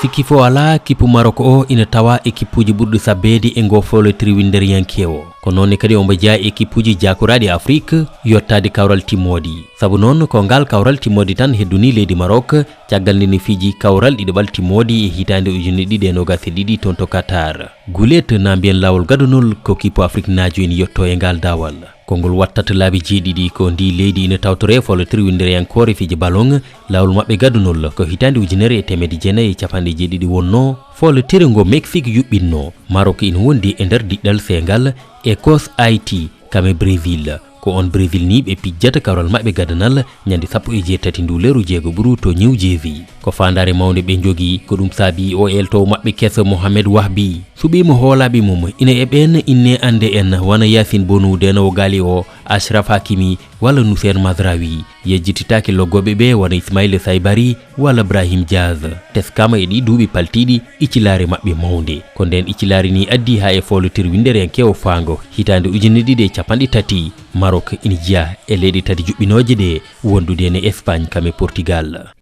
sikki fo ala kippu Maroc o ina tawa ekippuji ɓurɗi sabbede e ngo Foolotiro winnderiyankewo ko noon kadi omo jaa ekippuji jakuraɗi Afrik yottaade kawral timmoode sabu noon ko ngal kawral timmoode tan hedduni leydi Maroc caggal nde ne fiji kawral ɗiɗaɓal timmoode e hitaande 2022 toon to Qatar gulet na mbiyen lawol gadunol ko kippu Afrik naajo ene yetto e ngal dawal kongol wattata laabi jeeɗiɗi ko ndi leydi ina tawtore Foolotiro winnderiyankore fiji ballon lawol mabɓe gadunol ko hitaande 1970 wonno Foolotiro ngo Mexique yuɓɓinno Maroc ina wondi e nder diɗɗal Sénégal Écosse Haïti kame Brésil ko on Brésil ni ɓe pijjata kawral mabɓe gadanal ñande 18 nduleru jeego ɓuru to New Jersey ko faandaare mawde ɓe njogii ko ɗum saabi o eltowo mabɓe keso Mohamed Wahbi suɓimo hoolaɓe mum ina eɓen inne ande en wana Yasin Bonu denowo gaali o Ashraf Hakimi walla Nusser Mazraoui yejjititaki loggoɓe ɓe wana Ismaïla Saybari walla Brahim Diaz teskama e ɗi duuɓi paltiɗi iccilaare mabɓe mawde ko nden iccilaare ni addi ha e Foolotiro winnderiyankewo faango hitaande 2030 Maroc ina jiya e leyɗe tati juɓɓinoje ɗe wondude ne Espagne kame Portugal